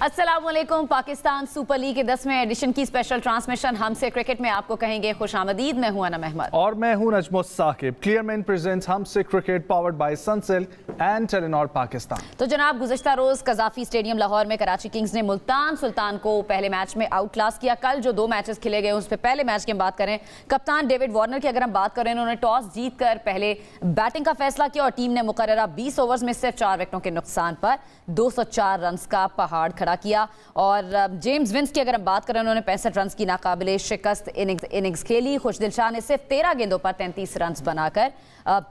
अस्सलामुअलैकुम। Pakistan super league के 10वें एडिशन की स्पेशल ट्रांसमिशन हमसे क्रिकेट में आपको कहेंगे खुशामदीद। मैं हूं अनम अहमद और मैं हूं नजमुस साकिब। क्लियरमैन प्रेजेंट्स हमसे cricket powered by Sunsilk and Telenor Pakistan. तो जनाब, गुज़िश्ता रोज कजाफी स्टेडियम लाहौर में कराची किंग्स ने मुल्तान सुल्तान को पहले मैच में आउट क्लास किया। कल जो 2 मैचेस खेले गए उस पर पहले मैच की हम बात करें, कप्तान डेविड वार्नर की अगर हम बात करें, उन्होंने टॉस जीतकर पहले बैटिंग का फैसला किया और टीम ने मुकर्ररा 20 ओवर्स में सिर्फ 4 विकेटों के नुकसान पर 204 रन का पहाड़ खड़ा किया। और जेम्स विंस की अगर हम बात करें, उन्होंने 65 रन की नाकाबिले शिकस्त इनिंग्स खेली। खुशदिल शाह ने सिर्फ 13 गेंदों पर 33 रन बनाकर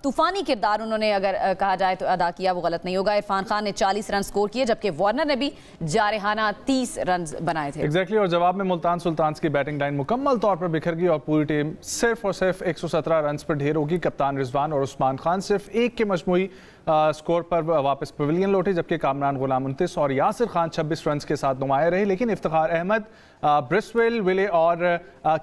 तूफानी किरदार उन्होंने अगर कहा जाए तो अदा किया, वो गलत नहीं होगा। इरफान खान ने 40 रन स्कोर किए, जबकि वार्नर ने भी जारहाना 30 रन बनाए थे। एग्जैक्टली। और जवाब में मुल्तान सुल्तान की बैटिंग लाइन मुकम्मल तौर पर बिखर गई और पूरी टीम सिर्फ और सिर्फ 117 रन पर ढेर होगी। कप्तान रिजवान और उस्मान खान सिर्फ 1 के मजमूई स्कोर पर वापस पवेलियन लौटे, जबकि कामरान गुलाम 29 और यासिर खान 26 रन के साथ नुमाया रहे। लेकिन इफ्तिखार अहमद, ब्रिस्वेल, विले और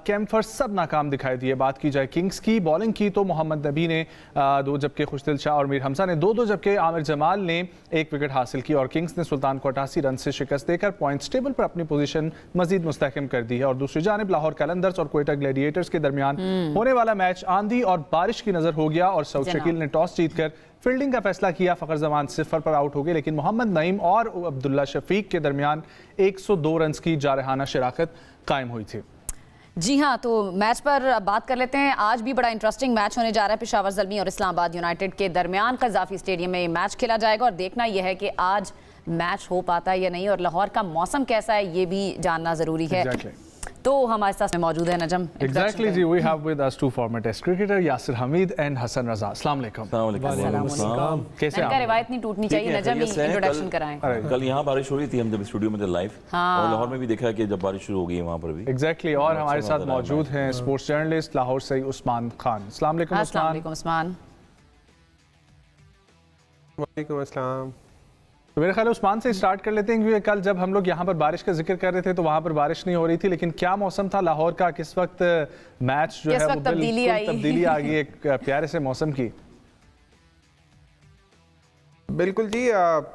कैम्फर सब नाकाम दिखाई दिए। बात की जाए किंग्स की बॉलिंग की तो मोहम्मद नबी ने 2, जबकि खुशदिल शाह और मीर हमजा ने 2-2, जबकि आमिर जमाल ने 1 विकेट हासिल की। और किंग्स ने सुल्तान को 88 रन से शिकस्त देकर पॉइंट्स टेबल पर अपनी पोजीशन मजीद मुस्तहकम कर दी है। और दूसरी जानिब लाहौर कलंदर्स और क्वेटा ग्लैडिएटर्स के दरमियान होने वाला मैच आंधी और बारिश की नजर हो गया और सऊद शकील ने टॉस जीतकर फील्डिंग का फैसला किया। फ़खर जमान 0 पर आउट हो गए, लेकिन मोहम्मद नईम और अब्दुल्ला शफीक के दरमियान 102 रन की जारहाना शराकत कायम हुई थी। जी हाँ, तो मैच पर बात कर लेते हैं। आज भी बड़ा इंटरेस्टिंग मैच होने जा रहा है। पेशावर ज़ल्मी और इस्लामाबाद यूनाइटेड के दरमियान कजाफी स्टेडियम में मैच खेला जाएगा और देखना यह है कि आज मैच हो पाता है या नहीं, और लाहौर का मौसम कैसा है ये भी जानना ज़रूरी है। तो हमारे साथ मौजूद है नजम। Exactly जी, we have with us 2 former Test cricketer Yasir Hameed and Hasan Raza. अस्सलाम वालेकुम। कैसे हैं? रिवायत नहीं टूटनी चाहिए, नजम ही इंट्रोडक्शन कराएं। कल यहाँ बारिश हो रही थी, हम जब स्टूडियो में थे लाइव, और लाहौर में भी देखा कि जब बारिश शुरू हो गई वहाँ पर भी। Exactly। और हमारे साथ मौजूद हैं स्पोर्ट्स जर्नलिस्ट लाहौर से उस्मान खान। अस्सलाम वालेकुम उस्मान। वालेकुम अस्सलाम। तो मेरे ख्याल उस्मान से स्टार्ट कर लेते हैं, क्योंकि कल जब हम लोग यहाँ पर बारिश का जिक्र कर रहे थे तो वहाँ पर बारिश नहीं हो रही थी, लेकिन क्या मौसम था लाहौर का? किस वक्त मैच जो है वो तब्दीली आ गई एक प्यारे से मौसम की? बिल्कुल जी,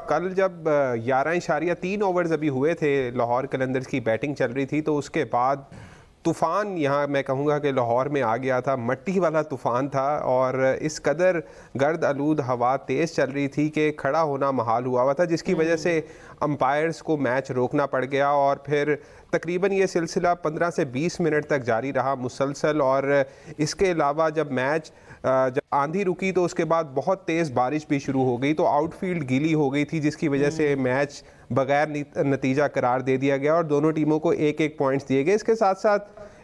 कल जब 11.3 ओवर्स अभी हुए थे, लाहौर कलंदर्स की बैटिंग चल रही थी, तो उसके बाद तूफ़ान यहाँ मैं कहूँगा कि लाहौर में आ गया था। मट्टी वाला तूफ़ान था और इस कदर गर्द आलूद हवा तेज़ चल रही थी कि खड़ा होना महाल हुआ था, जिसकी वजह से अंपायर्स को मैच रोकना पड़ गया। और फिर तकरीबन ये सिलसिला 15 से 20 मिनट तक जारी रहा मुसलसल। और इसके अलावा जब जब आंधी रुकी तो उसके बाद बहुत तेज़ बारिश भी शुरू हो गई, तो आउटफील्ड गीली हो गई थी, जिसकी वजह से मैच बगैर नतीजा करार दे दिया गया और दोनों टीमों को 1-1 पॉइंट्स दिए गए। इसके साथ साथ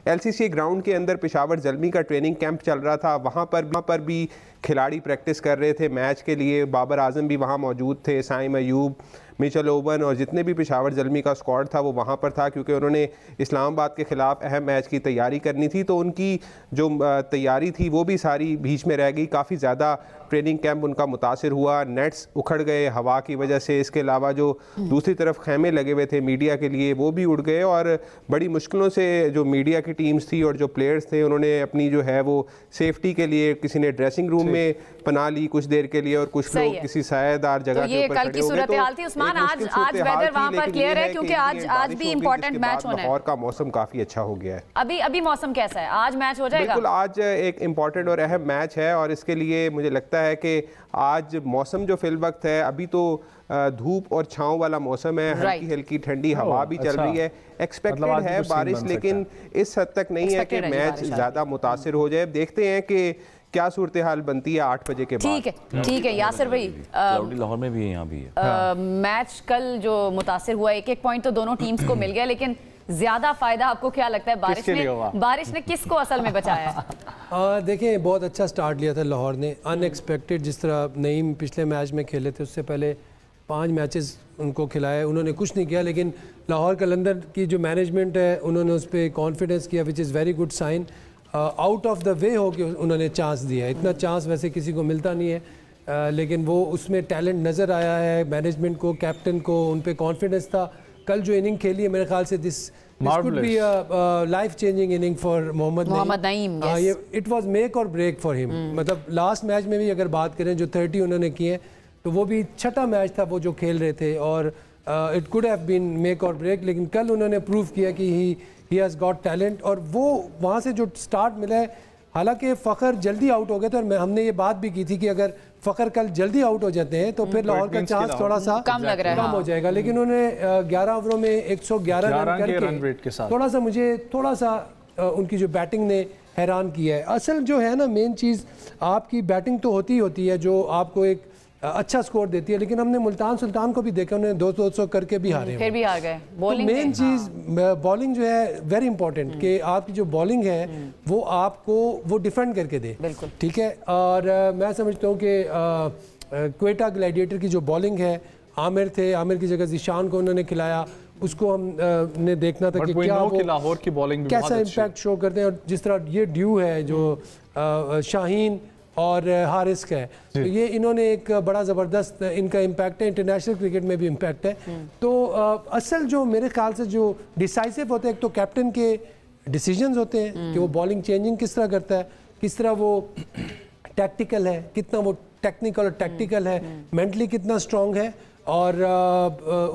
LCC ग्राउंड के अंदर पेशावर ज़ल्मी का ट्रेनिंग कैंप चल रहा था, वहाँ पर भी खिलाड़ी प्रैक्टिस कर रहे थे मैच के लिए। बाबर आजम भी वहाँ मौजूद थे, साइम अयूब, मिचेल ओवन और जितने भी पेशावर ज़ल्मी का स्क्वाड था वो वहाँ पर था, क्योंकि उन्होंने इस्लामाबाद के ख़िलाफ़ अहम मैच की तैयारी करनी थी। तो उनकी जो तैयारी थी वो भी सारी बीच में रह गई। काफ़ी ज़्यादा ट्रेनिंग कैंप उनका मुतासिर हुआ, नेट्स उखड़ गए हवा की वजह से। इसके अलावा जो दूसरी तरफ खेमे लगे हुए थे मीडिया के लिए वो भी उड़ गए और बड़ी मुश्किलों से जो मीडिया की टीम्स थी और जो प्लेयर्स थे उन्होंने अपनी जो है वो सेफ्टी के लिए किसी ने ड्रेसिंग रूम में पना ली कुछ देर के लिए और कुछ लोग किसी सायादार जगह के ऊपर खड़े हो गए। तो आज वेदर वहां पर क्लियर है, क्योंकि आज भी इंपॉर्टेंट मैच होना है। लाहौर का मौसम काफी अच्छा हो गया है। अभी मौसम कैसा है? आज मैच हो जाएगा? बिल्कुल, आज एक इंपॉर्टेंट और अहम मैच है और इसके लिए मुझे लगता है कि आज मौसम जो फिल वक्त है, अभी तो धूप और छांव वाला मौसम है, हल्की हल्की ठंडी हवा भी चल रही है। एक्सपेक्टेड है बारिश, लेकिन इस हद तक नहीं है कि मैच ज्यादा मुतासिर हो जाए। देखते हैं कि क्या सूरत हाल बनती है 8 बजे के बाद। ठीक है यासिर भाई, लाहौर में भी है, यहाँ भी है। मैच कल जो मुतासिर हुआ, 1-1 पॉइंट तो दोनों टीम्स को मिल गया, लेकिन ज्यादा फायदा आपको क्या लगता है बारिश ने किसको असल में बचाया है? देखें, बहुत अच्छा स्टार्ट लिया था लाहौर ने, अनएक्सपेक्टेड। जिस तरह नईम पिछले मैच में खेले थे, उससे पहले 5 मैचेस उनको खिलाए, उन्होंने कुछ नहीं किया। लेकिन लाहौर कलंदर की जो मैनेजमेंट है उन्होंने उस पर कॉन्फिडेंस किया, which is very good sign. Out of the way हो के उन्होंने चांस दिया। इतना चांस वैसे किसी को मिलता नहीं है, लेकिन वो उसमें टैलेंट नज़र आया है मैनेजमेंट को, कैप्टन को, उन पर कॉन्फिडेंस था। कल जो इनिंग खेली है मेरे ख्याल से this could be life changing inning for Mohammad Naim. It was make or break for him. मतलब लास्ट मैच में भी अगर बात करें जो 30 उन्होंने किए, तो वो भी छठा मैच था वो जो खेल रहे थे और it could have been make or break, लेकिन कल उन्होंने प्रूव किया कि ही हैज़ गॉट टैलेंट, और वो वहाँ से जो स्टार्ट मिला है, हालांकि फ़खर जल्दी आउट हो गए थे और हमने ये बात भी की थी कि अगर फ़खर कल जल्दी आउट हो जाते हैं तो फिर लाहौर का चांस थोड़ा सा कम हो जाएगा, लेकिन उन्होंने 11 ओवरों में 111 रन करके थोड़ा सा मुझे उनकी जो बैटिंग ने हैरान किया है। असल जो है ना मेन चीज़, आपकी बैटिंग तो होती है जो आपको एक अच्छा स्कोर देती है, लेकिन हमने मुल्तान सुल्तान को भी देखा, उन्होंने 200 करके भी हारे, फिर भी हार गए। तो मेन चीज़ बॉलिंग जो है वेरी इंपॉर्टेंट, कि आपकी जो बॉलिंग है वो आपको वो डिफेंड करके दे, ठीक है। और मैं समझता हूँ कि क्वेटा ग्लैडिएटर की जो बॉलिंग है, आमिर थे, आमिर की जगह जिशान को उन्होंने खिलाया, उसको हम ने देखना था कि क्या वो लाहौर की बॉलिंग कैसा इम्पैक्ट शो करते हैं। और जिस तरह ये ड्यू है जो शाहीन और हारिस का है, तो ये इन्होंने एक बड़ा ज़बरदस्त इनका इम्पैक्ट है, इंटरनेशनल क्रिकेट में भी इम्पैक्ट है। तो असल जो मेरे ख्याल से जो डिसाइसिव होते हैं, एक तो कैप्टन के डिसीजंस होते हैं कि वो बॉलिंग चेंजिंग किस तरह करता है, किस तरह वो टैक्टिकल है, कितना वो टेक्निकल और टैक्टिकल है, मेंटली कितना स्ट्रॉन्ग है, और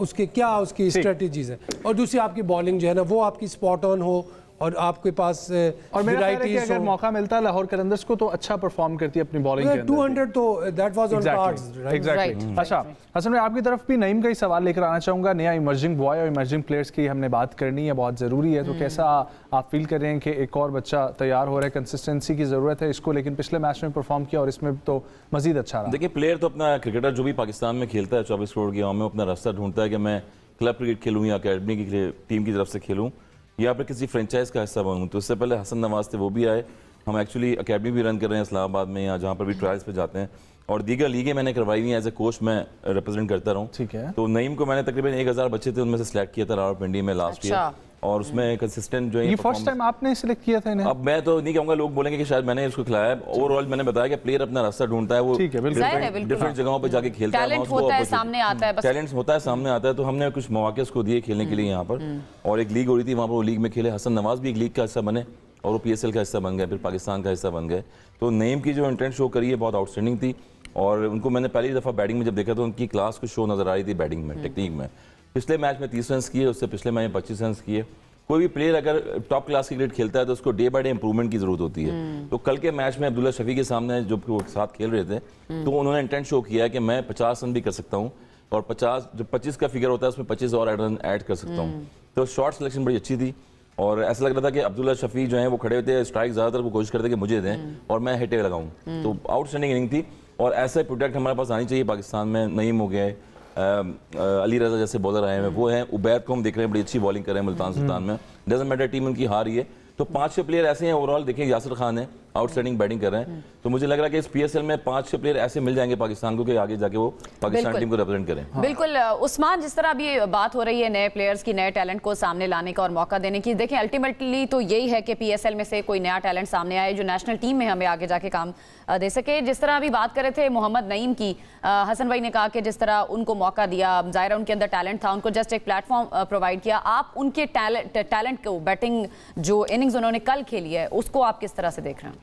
उसके क्या उसकी स्ट्रेटजीज है, और दूसरी आपकी बॉलिंग जो है ना वो आपकी स्पॉट ऑन हो और आपके पास और मेरा ख्याल है कि अगर मौका मिलता है लाहौर कलंदर्स को तो अच्छा परफॉर्म करती है अपनी बॉलिंग के अंदर। 200 तो that was on cards, exactly. अच्छा हसन भाई, आपकी तरफ भी नईम का ही सवाल लेकर आना चाहूँगा। नया इमर्जिंग बॉय और इमर्जिंग प्लेयर्स की हमने बात करनी है, बहुत ज़रूरी है, तो कैसा आप फील कर रहे हैं कि एक और बच्चा तैयार हो रहा है, कंसिस्टेंसी की ज़रूरत है इसको, लेकिन पिछले मैच में परफॉर्म किया और इसमें तो मजीद अच्छा रहा। देखिए, प्लेयर तो अपना क्रिकेटर जो भी पाकिस्तान में खेलता है 24 करोड़ की आवाम में अपना रास्ता ढूंढता है कि मैं क्लब क्रिकेट खेलूँ या अकेडमी की टीम की तरफ से खेलूँ या फिर किसी फ्रेंचाइज का हिस्सा बनूँ। तो इससे पहले हसन नवाज थे, वो भी आए। हम एक्चुअली अकेडमी भी रन कर रहे हैं इस्लामाबाद में, या जहाँ पर भी ट्रायल्स पे जाते हैं, और दीगर लीगें मैंने करवाई हुई हैं, एज ए कोच मैं रिप्रेजेंट करता रहूँ। ठीक है। तो नईम को मैंने तकरीबन 1000 बच्चे थे उनमें से सिलेक्ट किया था रावलपिंडी में लास्ट ईयर, और उसमें कंसिस्टेंट जो है, ये फर्स्ट टाइम आपने सिलेक्ट किया था इन्हें? अब मैं तो नहीं कहूँगा, लोग बोलेंगे कि शायद मैंने उसको खिलाया है। ओवरऑल मैंने बताया कि प्लेयर अपना रास्ता ढूंढता है, वो डिफरेंट जगहों पे जाके खेलता है, टैलेंट होता है सामने आता है, टैलेंट होता है सामने आता है। तो हमने कुछ मौके उसको दिए खेलने के लिए यहाँ पर, और एक लीग हो रही थी वहाँ पर, वो लीग में खेले। हसन नवाज भी एक लीग का हिस्सा बने और वो PSL का हिस्सा बन गए, फिर पाकिस्तान का हिस्सा बन गए। तो नईम की जो इंटेंट शो करी है बहुत आउटस्टैंडिंग थी, और उनको मैंने पहली दफ़ा बैटिंग में जब देखा तो उनकी क्लास को शो नजर आ रही थी बैटिंग में, टेक्निक में। पिछले मैच में 30 रन किए, उससे पिछले मैच में 25 रन किए। कोई भी प्लेयर अगर टॉप क्लास की क्रिकेट खेलता है तो उसको डे बाय डे इंप्रूवमेंट की जरूरत होती है। तो कल के मैच में अब्दुल्ला शफी के सामने जो वो साथ खेल रहे थे, तो उन्होंने इंटेंट शो किया है कि मैं 50 रन भी कर सकता हूँ, और 50 जो 25 का फिगर होता है उसमें 25 और रन ऐड कर सकता हूँ। तो शॉर्ट सिलेक्शन बड़ी अच्छी थी, और ऐसा लग रहा था कि अब्दुल्ला शफी जो है वो खड़े होते, स्ट्राइक ज़्यादातर वो कोशिश करते कि मुझे दें और मैं हिटे लगाऊँ। तो आउटस्टैंडिंग इनिंग थी, और ऐसे प्रोडक्ट हमारे पास आनी चाहिए पाकिस्तान में। नईम हो गए, अली रजा जैसे बॉलर आए हैं, वो हैं। उबैद को हम देख रहे हैं, बड़ी अच्छी बॉलिंग कर रहे हैं मुल्तान सुल्तान में। डजंट मैटर टीम उनकी हार रही है, तो 5-6 प्लेयर ऐसे हैं ओवरऑल। देखिए यासिर खान है, आउटस्टैंडिंग बैटिंग कर रहे हैं, तो मुझे लग रहा है कि इस PSL में 5-6 प्लेयर ऐसे मिल जाएंगे पाकिस्तान को कि आगे जाके वो पाकिस्तान टीम को रिप्रेजेंट करें। बिल्कुल उस्मान, जिस तरह अभी बात हो रही है नए प्लेयर्स की, नए टैलेंट को सामने लाने का और मौका देने की, देखें अल्टीमेटली तो यही है कि PSL में से कोई नया टैलेंट सामने आए जो नेशनल टीम में हमें आगे जाके काम दे सके। जिस तरह अभी बात कर रहे थे मोहम्मद नईम की, हसन भाई ने कहा कि जिस तरह उनको मौका दिया, ज़ाहिर उनके अंदर टैलेंट था, उनको जस्ट एक प्लेटफॉर्म प्रोवाइड किया। आप उनके टैलेंट को, बैटिंग जो इनिंग्स उन्होंने कल खेली है, उसको आप किस तरह से देख रहे हैं?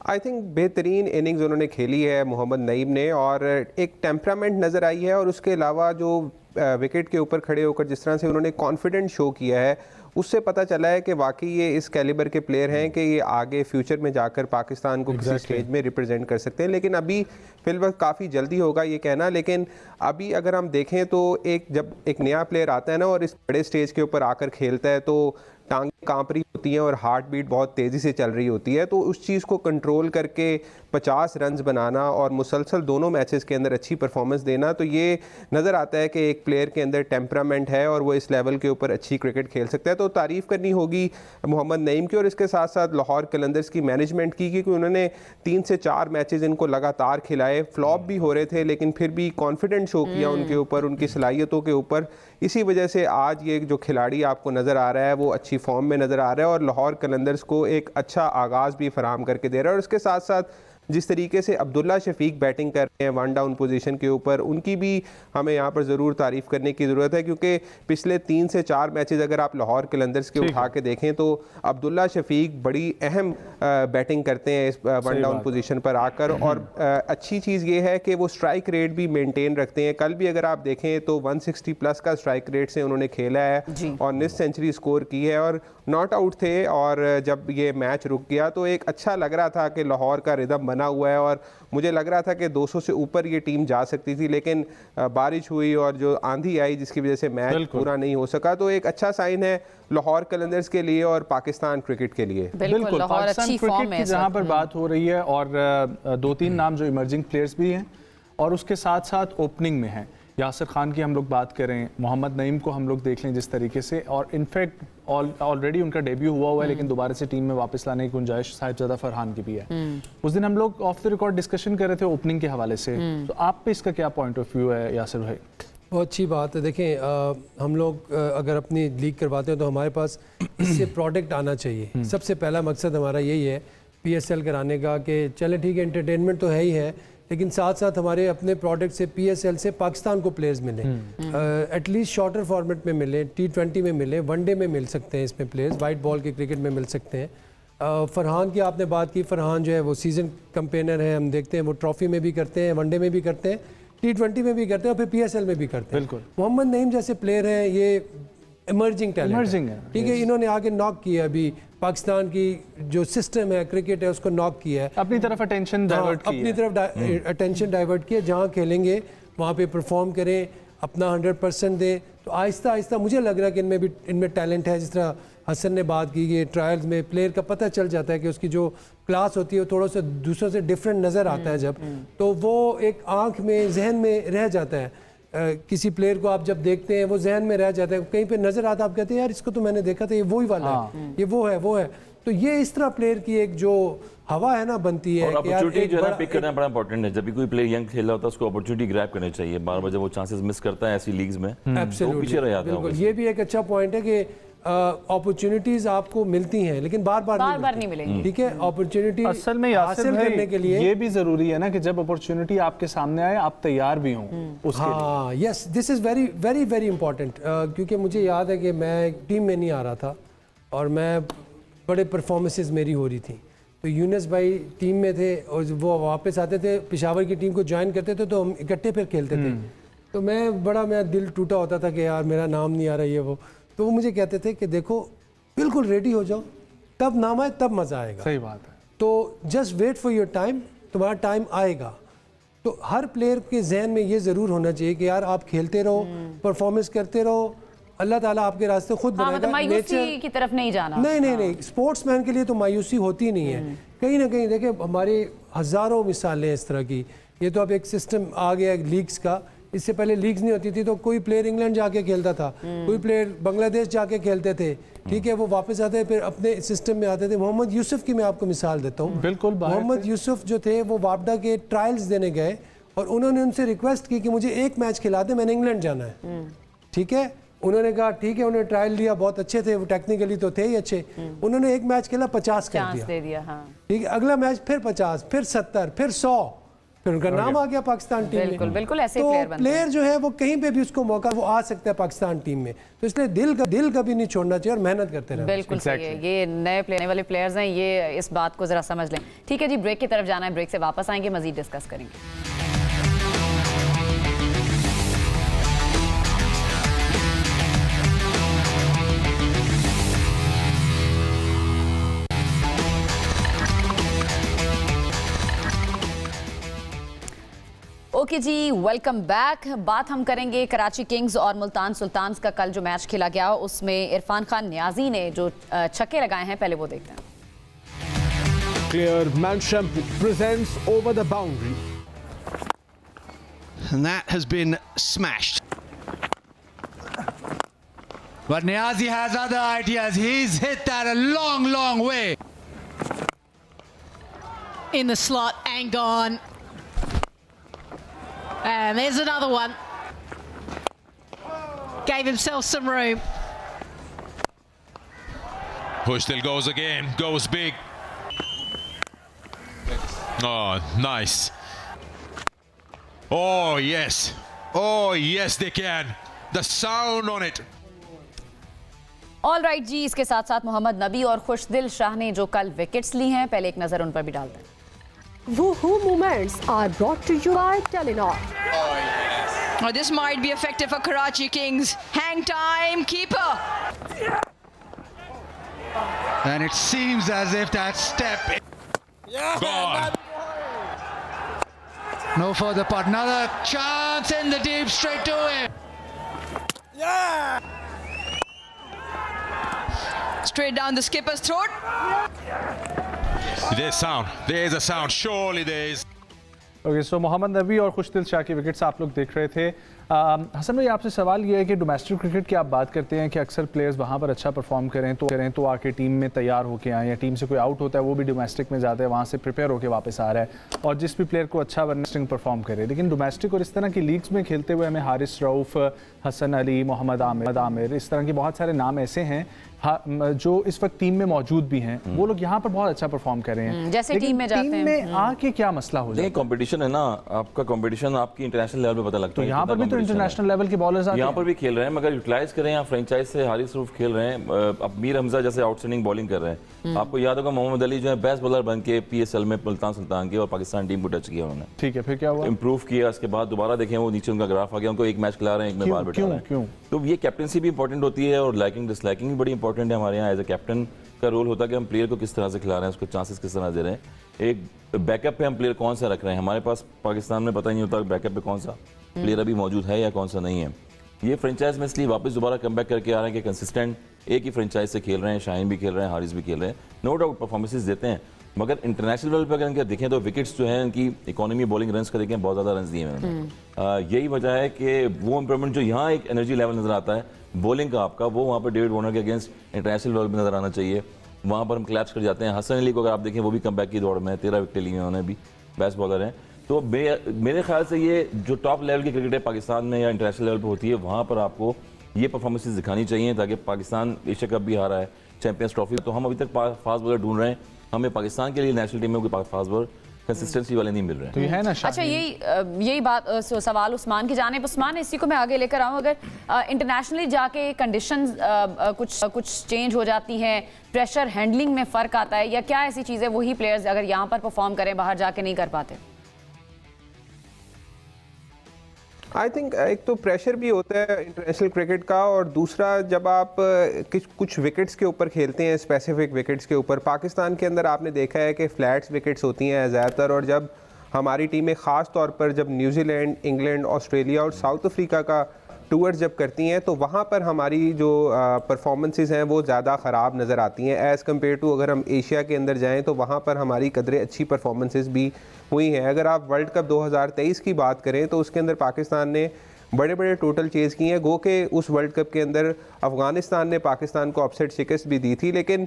आई थिंक बेहतरीन इनिंग्स उन्होंने खेली है मोहम्मद नईम ने, और एक टेम्परामेंट नज़र आई है, और उसके अलावा जो विकेट के ऊपर खड़े होकर जिस तरह से उन्होंने कॉन्फिडेंस शो किया है, उससे पता चला है कि वाकई ये इस कैलिबर के प्लेयर हैं कि ये आगे फ्यूचर में जाकर पाकिस्तान को किसी स्टेज में रिप्रेजेंट कर सकते हैं। लेकिन अभी फिलवक्त काफ़ी जल्दी होगा ये कहना, लेकिन अभी अगर हम देखें तो जब एक नया प्लेयर आता है ना और इस बड़े स्टेज के ऊपर आकर खेलता है, तो टांगें कांप रही होती हैं और हार्ट बीट बहुत तेज़ी से चल रही होती है, तो उस चीज़ को कंट्रोल करके 50 रन्स बनाना और मुसलसल दोनों मैचेस के अंदर अच्छी परफॉर्मेंस देना, तो ये नज़र आता है कि एक प्लेयर के अंदर टेम्परामेंट है और वो इस लेवल के ऊपर अच्छी क्रिकेट खेल सकता है। तो तारीफ़ करनी होगी मोहम्मद नईम की, और इसके साथ साथ लाहौर कलंदर्स की मैनेजमेंट की, क्योंकि उन्होंने 3 से 4 मैचेस इनको लगातार खिलाए। फ्लॉप भी हो रहे थे, लेकिन फिर भी कॉन्फिडेंस शो किया उनके ऊपर, उनकी सलाहियतों के ऊपर। इसी वजह से आज ये जो खिलाड़ी आपको नज़र आ रहा है वो अच्छी फॉर्म में नज़र आ रहा है, और लाहौर कलंदर्स को एक अच्छा आगाज़ भी फराहम करके दे रहा है। और इसके साथ साथ जिस तरीके से अब्दुल्ला शफीक बैटिंग कर रहे हैं 1 डाउन पोजीशन के ऊपर, उनकी भी हमें यहाँ पर ज़रूर तारीफ़ करने की ज़रूरत है, क्योंकि पिछले 3 से 4 मैचेस अगर आप लाहौर कलंदर्स के उठा के देखें तो अब्दुल्ला शफीक बड़ी अहम बैटिंग करते हैं इस 1 डाउन पोजीशन पर आकर। और अच्छी चीज़ ये है कि वो स्ट्राइक रेट भी मेंटेन रखते हैं। कल भी अगर आप देखें तो 160 प्लस का स्ट्राइक रेट से उन्होंने खेला है और निस सेंचुरी स्कोर की है और नॉट आउट थे। और जब ये मैच रुक गया तो एक अच्छा लग रहा था कि लाहौर का रिदम बना हुआ है और मुझे लग रहा था कि 200 से ऊपर ये टीम जा सकती थी, लेकिन बारिश हुई और जो आंधी आई जिसकी वजह से मैच पूरा नहीं हो सका। तो एक अच्छा साइन है लाहौर कलंदर्स के लिए और पाकिस्तान क्रिकेट के लिए। बिल्कुल पाकिस्तान क्रिकेट की जहाँ पर बात हो रही है और 2-3 नाम जो इमर्जिंग प्लेयर्स भी हैं और उसके साथ साथ ओपनिंग में हैं, यासिर खान की हम लोग बात करें, मोहम्मद नईम को हम लोग देख लें जिस तरीके से, और इनफैक्ट ऑलरेडी उनका डेब्यू हुआ है लेकिन दोबारा से टीम में वापस लाने की गुंजाइश साहिबजादा फरहान की भी है। उस दिन हम लोग ऑफ द रिकॉर्ड डिस्कशन कर रहे थे ओपनिंग के हवाले से, तो आप पे इसका क्या पॉइंट ऑफ व्यू है यासिर भाई? बहुत अच्छी बात है। देखें हम लोग अगर अपनी लीग करवाते हैं तो हमारे पास इससे प्रोडक्ट आना चाहिए। सबसे पहला मकसद हमारा यही है PSL कराने का कि चले ठीक है एंटरटेनमेंट तो है ही है, लेकिन साथ साथ हमारे अपने प्रोडक्ट से PSL से पाकिस्तान को प्लेयर्स मिले, एटलीस्ट शॉर्टर फॉर्मेट में मिले, T20 में मिले, वनडे में मिल सकते हैं इसमें प्लेयर्स, वाइट बॉल के क्रिकेट में मिल सकते हैं। फरहान की आपने बात की, फरहान जो है वो सीज़न कैंपेनर है, हम देखते हैं वो ट्रॉफी में भी करते हैं, वनडे में भी करते हैं, T20 में भी करते हैं और फिर PSL में भी करते हैं। बिल्कुल। मोहम्मद नईम जैसे प्लेयर हैं, ये इमर्जिंग टैलेंट है, ठीक है। इन्होंने आगे नॉक किया, अभी पाकिस्तान की जो सिस्टम है क्रिकेट है उसको नॉक किया है, अपनी तरफ अटेंशन डाइवर्ट किया, अपनी तरफ अटेंशन डाइवर्ट किया। जहाँ खेलेंगे वहाँ पे परफॉर्म करें, अपना 100% दें, तो आहिस्ता आहिस्ता मुझे लग रहा है कि इनमें टैलेंट है। जिस तरह हसन ने बात की कि ट्रायल्स में प्लेयर का पता चल जाता है कि उसकी जो क्लास होती है वो थोड़ा सा दूसरों से डिफरेंट नज़र आता है जब, तो वो एक आँख में जहन में रह जाता है। किसी प्लेयर को आप जब देखते हैं वो जहन में रह जाता है, कहीं पे नजर आता है, आप कहते हैं यार इसको तो मैंने देखा था, ये वही वाला है, ये वो है। तो ये इस तरह प्लेयर की एक जो हवा है ना बनती है, और अपॉर्चुनिटी जो है ना पिक करना बड़ा इंपॉर्टेंट है। जब भी कोई प्लेयर यंग खेल रहा होता है उसको अपॉर्चुनिटी ग्रैब करनी चाहिए। बार बार जब वो चांसेस मिस करता है ऐसी लीग्स में तो पीछे रह जाता है। ये भी एक अच्छा पॉइंट है कि अपॉर्चुनिटीज आपको मिलती हैं लेकिन बार बार नहीं मिलेंगी, ठीक है। अपॉर्चुनिटी असल में हासिल करने के लिए ये भी जरूरी है ना कि जब अपॉर्चुनिटी आपके सामने आए आप तैयार भी हों उसके लिए। हाँ, yes, this is very very very important. क्योंकि मुझे याद है कि मैं टीम में नहीं आ रहा था और मैं बड़े परफॉर्मेंसेस मेरी हो रही थी, तो यूनस भाई टीम में थे और वो वापस आते थे, पेशावर की टीम को ज्वाइन करते थे तो हम इकट्ठे फिर खेलते थे। तो मेरा दिल टूटा होता था कि यार मेरा नाम नहीं आ रहा ये वो, तो वो मुझे कहते थे कि देखो बिल्कुल रेडी हो जाओ, तब नाम आए तब मज़ा आएगा। सही बात है। तो just wait for your time, तुम्हारा टाइम आएगा। तो हर प्लेयर के जहन में ये ज़रूर होना चाहिए कि यार आप खेलते रहो, परफॉर्मेंस करते रहो, अल्लाह ताला आपके रास्ते खुद बनाएगा। मतलब मायूसी की तरफ नहीं जाना। नहीं, स्पोर्ट्समैन के लिए तो मायूसी होती नहीं है। कहीं ना कहीं देखिए हमारे हज़ारों मिसालें इस तरह की। ये तो अब एक सिस्टम आ गया लीग्स का, इससे पहले लीग्स नहीं होती थी तो कोई प्लेयर इंग्लैंड जाके खेलता था, कोई प्लेयर बांग्लादेश जाके खेलते थे, ठीक है, वो वापस आते फिर अपने सिस्टम में आते थे। मोहम्मद यूसुफ की मैं आपको मिसाल देता हूँ। बिल्कुल, मोहम्मद यूसुफ जो थे वो वापडा के ट्रायल्स देने गए और उन्होंने उनसे रिक्वेस्ट की कि मुझे एक मैच खिला दे, मैंने इंग्लैंड जाना है, ठीक है। उन्होंने कहा ठीक है, उन्होंने ट्रायल लिया, बहुत अच्छे थे वो, टेक्निकली तो थे ही अच्छे। उन्होंने एक मैच खेला 50 कर दिया, ठीक है, अगला मैच फिर 50, फिर 70, फिर 100, फिर उनका नाम आ गया पाकिस्तान टीम में। बिल्कुल ऐसे तो प्लेयर जो है वो कहीं पे भी उसको मौका वो आ सकता है पाकिस्तान टीम में, तो इसलिए दिल कभी नहीं छोड़ना चाहिए और मेहनत करते रहना। बिल्कुल सही है। ये नए वाले प्लेयर्स हैं, ये इस बात को जरा समझ लें। ठीक है जी, ब्रेक की तरफ जाना है, ब्रेक से वापस आएंगे, मजीद डिस्कस करेंगे। ओके जी, वेलकम बैक। बात हम करेंगे कराची किंग्स और मुल्तान सुल्तान्स का कल जो मैच खेला गया उसमें इरफान खान नियाजी ने जो छक्के लगाए हैं, पहले वो देखते हैं। Clear, Mansham presents over the boundary. And that has been smashed. But Niazi has other ideas. He's hit that a long, long way. In the slot and gone. And there's another one. Gave himself some room. Push still goes again, goes big. Oh, nice. Oh, yes. Oh, yes, they can. The sound on it. All right जी, इसके साथ साथ मोहम्मद नबी और खुशदिल शाह ने जो कल wickets ली हैं, पहले एक नजर उन पर भी डालते हैं। Woohoo moments are brought to you by Telenor. Oh, this might be effective for Karachi Kings. Hang time, keeper. And it seems as if that step gone. No further putt. Another chance in the deep, straight to him. Straight down the skipper's throat. There's sound. There's a sound. Surely there is. Okay, so Mohammad Nabi और खुशदिल शाह की wickets आप लोग देख रहे थे। हसन भाई, आपसे सवाल ये है कि डोमेस्टिक क्रिकेट की आप बात करते हैं कि अक्सर प्लेयर्स वहाँ पर अच्छा परफॉर्म करें तो आके टीम में तैयार होके आए, या टीम से कोई आउट होता है वो भी डोमेस्टिक में जाता है, वहाँ से प्रिपेयर होकर वापस आ रहा है, और जिस भी प्लेयर को अच्छा वनस्टिंग परफॉर्म करे। लेकिन डोमेस्टिक और इस तरह की लीग्स में खेलते हुए हमें हारिस रऊफ, हसन अली, मोहम्मद आमिर, इस तरह के बहुत सारे नाम ऐसे हैं जो इस वक्त टीम में मौजूद भी हैं, वो लोग यहाँ पर बहुत अच्छा परफॉर्म कर रहे हैं। जैसे टीम में जाते हैं, टीम में आके क्या मसला हो जाए? कंपटीशन है ना, आपका कंपीटिशन आपकी इंटरनेशनल लेवल पे पता लगता है। तो यहाँ पर भी तो इंटरनेशनल लेवल के बॉलर्स यहाँ पर भी खेल रहे हैं, मगर यूटिलाइज करें। यहाँ फ्रेंचाइज से हारिस रऊफ खेल रहे हैं, अब मीर हमजा जैसे आउटस्टैंडिंग बॉलिंग कर रहे हैं। आपको याद होगा मोहम्मद अली जो है बेस्ट बॉलर बन के PSL में मुल्तान सुल्तान की और पाकिस्तान टीम को टच किया उन्होंने। ठीक है, फिर क्या हुआ? इंप्रूव किया, उसके बाद दोबारा देखें वो नीचे उनका ग्राफ आ गया, उनको एक मैच खिला रहे हैं, एक में बार बैठा रहे हैं। तो ये कैप्टनसी भी इंपॉर्टेंट होती है और लाइकिंग डिसलाइकिंग भी बड़ी इंपॉर्टेंट है। हमारे यहाँ एज ए कैप्टन का रोल होता है कि हम प्लेयर को किस तरह से खिला रहे हैं, उसको चांसेस किस तरह दे रहे हैं, एक बैकअप पे हम प्लेयर कौन सा रख रहे हैं। हमारे पास पाकिस्तान में पता ही नहीं होता बैकअप पे कौन सा प्लेयर अभी मौजूद है या कौन सा नहीं है। ये फ्रेंचाइज में इसलिए वापस दोबारा कम बैक करके आ रहे हैं कि कंसिस्टेंट एक ही फ्रेंचाइज से खेल रहे हैं, शाहीन भी खेल रहे हैं, हारिस भी खेल रहे हैं, नो डाउट परफॉर्मेंसेस देते हैं, मगर इंटरनेशनल लेवल पर अगर इनके देखें तो विकेट्स जो हैं इनकी इकोनॉमी बॉलिंग रन्स का देखें बहुत ज़्यादा रन्स दिए हैं उन्होंने। यही वजह है कि वो इंप्रूवमेंट जो यहाँ एक एनर्जी लेवल नजर आता है बॉलिंग का आपका, वो वहाँ पर डेविड वार्नर के अगेंस्ट इंटरनेशनल लेवल पर नजर आना चाहिए। वहाँ पर हम क्लैप्स कर जाते हैं। हसन अली को अगर आप देखें वो भी कम बैक की दौड़ में 13 विकेट ली हैं उन्होंने भी, बेस्ट बॉलर हैं। तो मेरे ख्याल से ये जो टॉप लेवल की क्रिकेट है पाकिस्तान में या इंटरनेशनल लेवल पर होती है, वहाँ पर आपको ये परफॉर्मेंसेस दिखानी चाहिए, ताकि पाकिस्तान एशिया कप भी हारा है, चैंपियंस ट्रॉफी, तो हम अभी तक फास्ट बॉलर ढूंढ रहे हैं। हमें पाकिस्तान के लिए नेशनल टीम में कोई फास्ट बॉलर कंसिस्टेंसी वाले नहीं मिल रहे हैं। तो ये है ना। अच्छा, यही बात सवाल उस्मान की जानिब। उस्मान, इसी को मैं आगे लेकर आऊँ। अगर इंटरनेशनली जाके कंडीशंस कुछ चेंज हो जाती हैं, प्रेशर हैंडलिंग में फ़र्क आता है, या क्या ऐसी चीज़ें वही प्लेयर्स अगर यहाँ पर परफॉर्म करें बाहर जाके नहीं कर पाते? आई थिंक एक तो प्रेशर भी होता है इंटरनेशनल क्रिकेट का, और दूसरा जब आप कुछ विकेट्स के ऊपर खेलते हैं, स्पेसिफिक विकेट्स के ऊपर, पाकिस्तान के अंदर आपने देखा है कि फ्लैट्स विकेट्स होती हैं ज़्यादातर, और जब हमारी टीमें ख़ास तौर पर जब न्यूजीलैंड, इंग्लैंड, ऑस्ट्रेलिया और साउथ अफ्रीका का टूर्स जब करती हैं तो वहाँ पर हमारी जो परफॉर्मेंसेस हैं वो ज़्यादा ख़राब नज़र आती हैं एज़ कम्पेयर टू अगर हम एशिया के अंदर जाएं तो वहाँ पर हमारी कदरें अच्छी परफॉर्मेंसेस भी हुई हैं। अगर आप वर्ल्ड कप 2023 की बात करें तो उसके अंदर पाकिस्तान ने बड़े बड़े टोटल चेज़ किए हैं, गो के उस वर्ल्ड कप के अंदर अफ़गानिस्तान ने पाकिस्तान को अपसेट शिकस्त भी दी थी। लेकिन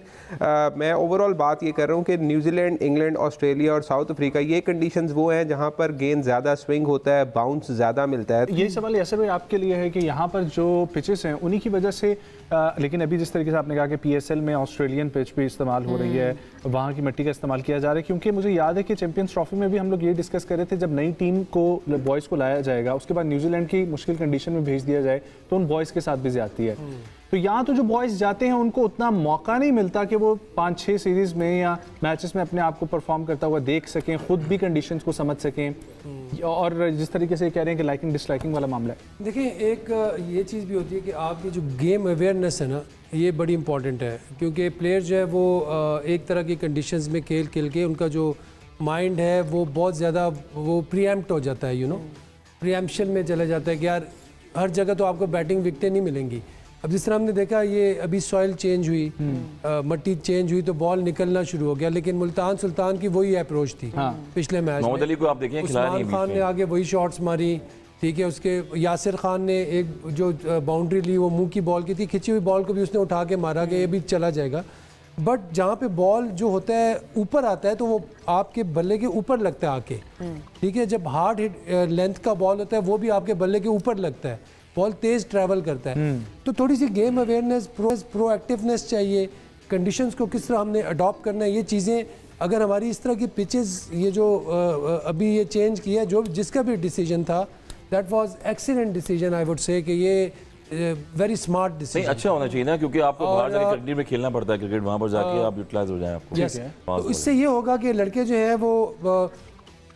मैं ओवरऑल बात ये कर रहा हूँ कि न्यूजीलैंड, इंग्लैंड, ऑस्ट्रेलिया और साउथ अफ्रीका, ये कंडीशंस वो हैं जहाँ पर गेंद ज़्यादा स्विंग होता है, बाउंस ज़्यादा मिलता है। यही सवाल यासर भाई आपके लिए है कि यहाँ पर जो पिचेस हैं उन्हीं की वजह से, लेकिन अभी जिस तरीके से आपने कहा कि PSL में ऑस्ट्रेलियन पिच भी इस्तेमाल हो रही है, वहाँ की मिट्टी का इस्तेमाल किया जा रहा है, क्योंकि मुझे याद है कि चैंपियंस ट्रॉफी में भी हम लोग ये डिस्कस कर रहे थे, जब नई टीम को बॉयज़ को लाया जाएगा उसके बाद न्यूजीलैंड की मुश्किल कंडीशन में भेज दिया जाए तो उन बॉयज़ के साथ भी ज्यादती है। तो यहाँ तो जो बॉयज़ जाते हैं उनको उतना मौका नहीं मिलता कि वो 5-6 सीरीज़ में या मैचेस में अपने आप को परफॉर्म करता हुआ देख सकें, खुद भी कंडीशंस को समझ सकें, और जिस तरीके से कह रहे हैं कि लाइकिंग डिसलाइकिंग वाला मामला है। देखिए, एक ये चीज़ भी होती है कि आपकी जो गेम अवेयरनेस है ना, ये बड़ी इंपॉर्टेंट है, क्योंकि प्लेयर जो है वो एक तरह की कंडीशंस में खेल के उनका जो माइंड है वो बहुत ज़्यादा वो प्रीएम्प्ट हो जाता है, प्रीएम्पशन में चला जाता है कि यार हर जगह तो आपको बैटिंग विकटें नहीं मिलेंगी। अब जिस तरह हमने देखा, ये अभी सॉइल चेंज हुई, मट्टी चेंज हुई तो बॉल निकलना शुरू हो गया, लेकिन मुल्तान सुल्तान की वही अप्रोच थी। पिछले मैच में अली को आप देखें, उस्मान खान ने आगे वही शॉट्स मारी, ठीक है, उसके यासिर खान ने एक जो बाउंड्री ली वो मुंह की बॉल की थी, खिंची हुई बॉल को भी उसने उठा के मारा कि ये भी चला जाएगा। बट जहाँ पे बॉल जो होता है ऊपर आता है तो वो आपके बल्ले के ऊपर लगता है आके, ठीक है, जब हार्ड हिट लेंथ का बॉल होता है वो भी आपके बल्ले के ऊपर लगता है, बॉल तेज ट्रैवल करता है। तो थोड़ी सी गेम अवेयरनेस, प्रोएक्टिवनेस चाहिए, कंडीशंस को किस तरह हमने अडॉप्ट करना है, ये चीज़ें अगर हमारी इस तरह की पिचेस ये जो अभी ये चेंज किया जो जिसका भी डिसीजन था that was excellent decision I would say कि ये वेरी स्मार्ट डिसीजन अच्छा होना चाहिए ना, क्योंकि आपको बाहर जाके क्रिकेट में खेलना पड़ता है, क्रिकेट वहाँ पर जाके आप यूटिलाइज हो जाएं आपको। तो इससे ये होगा कि लड़के जो है वो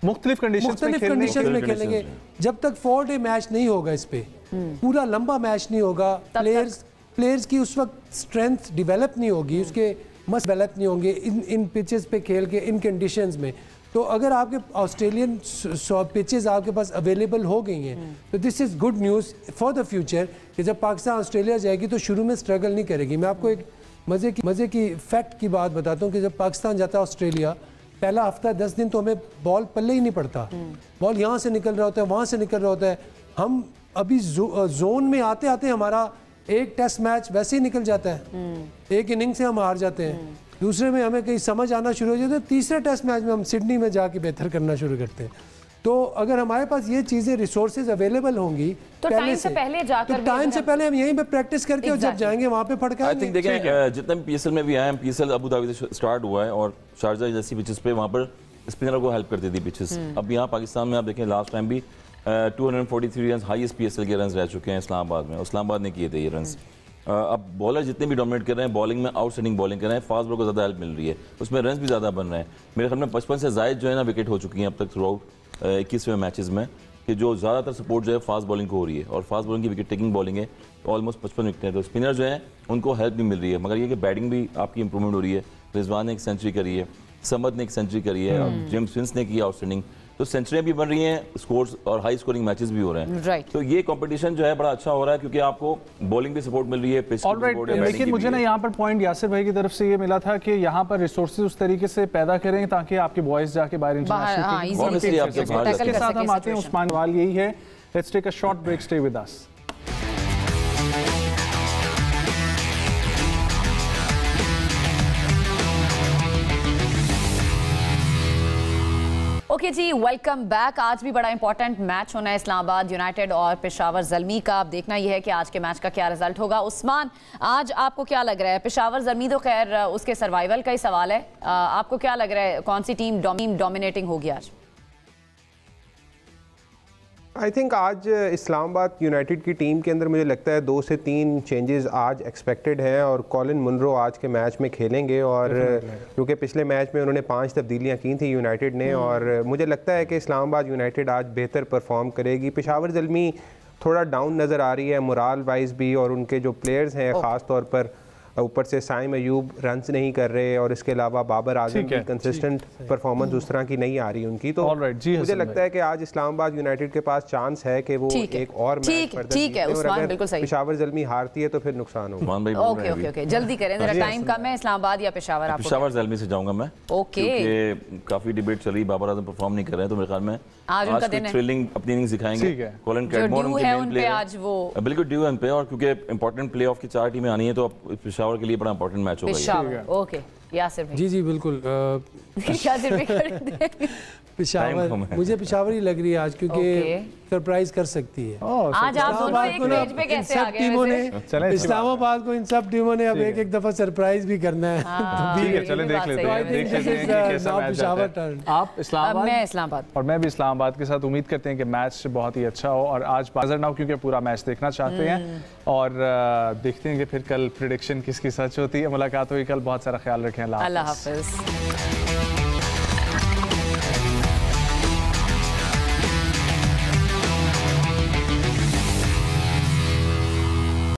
मुख्तलिफ कंडीशंस में खेलेंगे। जब तक 4 डे मैच नहीं होगा इस पे पूरा लंबा मैच नहीं होगा, प्लेयर्स की उस वक्त स्ट्रेंथ डेवलप नहीं होगी, उसके मस्ट डेवलप नहीं होंगे इन पिचेस पे खेल के इन कंडीशंस में। तो अगर आपके ऑस्ट्रेलियन पिचेस आपके पास अवेलेबल हो गई हैं तो this is good news for the future कि जब पाकिस्तान ऑस्ट्रेलिया जाएगी तो शुरू में स्ट्रगल नहीं करेगी। मैं आपको एक मज़े की फैक्ट की बात बताता हूँ कि जब पाकिस्तान जाता है ऑस्ट्रेलिया पहला हफ्ता 10 दिन तो हमें बॉल पल्ले ही नहीं पड़ता, बॉल यहाँ से निकल रहा होता है वहाँ से निकल रहा होता है। हम अभी जोन में आते आते हमारा एक टेस्ट मैच वैसे ही निकल जाता है, एक इनिंग से हम हार जाते हैं, दूसरे में हमें कहीं समझ आना शुरू हो जाता है, तीसरे टेस्ट मैच में हम सिडनी में जाके बेहतर करना शुरू करते हैं। तो अगर हमारे पास ये चीज़ें रिसोर्सेज अवेलेबल होंगी तो टाइम से पहले जाकर टाइम से पहले हम यहीं पे प्रैक्टिस करके और जब जाएंगे वहाँ पे फटकाएंगे। आई थिंक देखें जितने भी पीएसएल में भी आए हैं, पीएसएल अबू धाबी से स्टार्ट हुआ है और शारजा जैसी पिचेस पे वहाँ पर स्पिनर को हेल्प करती थी पिचेस। अब यहाँ पाकिस्तान में आप देखें लास्ट टाइम भी 243 रन हाईएस्ट पीएसएल के रन रह चुके हैं इस्लामाबाद में, इस्लामाबाद ने किए थे ये रन। अब बॉलर जितने भी डोमिनेट कर रहे हैं बॉलिंग में आउटस्टैंडिंग बॉलिंग कर रहे हैं, फास्ट बॉलर को ज़्यादा हेल्प मिल रही है, उसमें रन भी ज़्यादा बन रहे हैं। मेरे ख्याल में 55 से ज़ायद जो है ना विकेट हो चुकी हैं अब तक थ्रू आउट 21वें मैचेस में, कि जो ज़्यादातर सपोर्ट जो है फास्ट बॉलिंग को हो रही है और फास्ट बॉलिंग की विकेट टेकिंग बॉलिंग है तो ऑलमोस्ट 55 विकेट है। तो स्पिनर जो है उनको हेल्प नहीं मिल रही है, मगर ये कि बैटिंग भी आपकी इंप्रूवमेंट हो रही है। रिजवान ने एक सेंचुरी करी है, समद ने एक सेंचुरी करी है, जेम्स विंस ने की आउटस्टैंडिंग, तो सेंचुरियां भी बन रही हैं, स्कोर्स और हाई स्कोरिंग मैचेस भी हो रहे हैं। राइट। तो ये कंपटीशन जो है बड़ा अच्छा हो रहा है क्योंकि आपको बॉलिंग भी सपोर्ट मिल रही है, पिच की सपोर्ट है। लेकिन मुझे ना यहाँ पर पॉइंट यासिर भाई की तरफ से ये मिला था कि यहाँ पर रिसोर्सेज उस तरीके से पैदा करें ताकि आपके बॉयज जाके बाहर इंटरनेशनल इसके साथ हम आते हैं। उस्मान सवाल यही है, let's take a short break, stay with us. Okay जी, वेलकम बैक। आज भी बड़ा इंपॉर्टेंट मैच होना है इस्लामाबाद यूनाइटेड और पेशावर ज़ल्मी का। अब देखना यह है कि आज के मैच का क्या रिजल्ट होगा। उस्मान, आज आपको क्या लग रहा है? पेशावर ज़ल्मी तो खैर उसके सर्वाइवल का ही सवाल है, आपको क्या लग रहा है कौन सी टीम डोमिनेटिंग होगी आज? आई थिंक आज इस्लामाबाद यूनाइटेड की टीम के अंदर मुझे लगता है 2 से 3 चेंजेस आज एक्सपेक्टेड हैं और कॉलिन मुनरो आज के मैच में खेलेंगे और क्योंकि पिछले मैच में उन्होंने 5 तब्दीलियां की थी यूनाइटेड ने और मुझे लगता है कि इस्लामाबाद यूनाइटेड आज बेहतर परफॉर्म करेगी। पेशावर ज़ल्मी थोड़ा डाउन नज़र आ रही है मोराल वाइज भी और उनके जो प्लेयर्स हैं ख़ास तौर पर ऊपर से साइम अयूब रन्स नहीं कर रहे और इसके अलावा बाबर आजम की कंसिस्टेंट परफॉर्मेंस उस तरह की नहीं आ रही उनकी। तो मुझे लगता है कि आज इस्लामाबाद यूनाइटेड के पास चांस है कि वो एक और मैच पेशावर ज़ल्मी हारती है तो फिर नुकसान होगा। ओके ओके ओके, जल्दी करें जरा, टाइम कम है। इस्लामाबाद या पेशावर? आपको पेशावर ज़ल्मी से जाऊंगा मैं। ओके, काफी डिबेट चल रही, बाबर आजम परफॉर्म नहीं कर रहे तो मेरे ख्याल में आज उनका दिन है, थ्रिलिंग अपनी इनिंग्स दिखाएंगे। कॉलिन कैटमोर उनके मेन प्लेयर आज वो बिल्कुल ड्यू है उन पे और क्योंकि इंपॉर्टेंट प्लेऑफ की 4 टीमें आनी है तो पेशावर के लिए बड़ा इंपॉर्टेंट मैच होगा। ओके यासिर भाई। जी बिल्कुल पेशावर, मुझे पेशावर ही लग रही है आज क्योंकि सरप्राइज कर सकती है। आज आप दोनों एक पेज पे कैसे आ गए? टीमों ने इस्लामाबाद को इन सब टीमों ने अब एक दफा सरप्राइज भी करना है। ठीक है, चलें देख लेते हैं कैसा मैच जाता है। आप इस्लामाबाद, मैं इस्लामाबाद और मैं भी इस्लामाबाद के साथ उम्मीद करते हैं कि मैच बहुत ही अच्छा हो और आज बाजार ना हो क्योंकि पूरा मैच देखना चाहते हैं और देखते हैं कि फिर कल प्रेडिक्शन किसकी सच होती है। मुलाकात हुई कल, बहुत सारा ख्याल रखें। अल्लाह हाफिज़।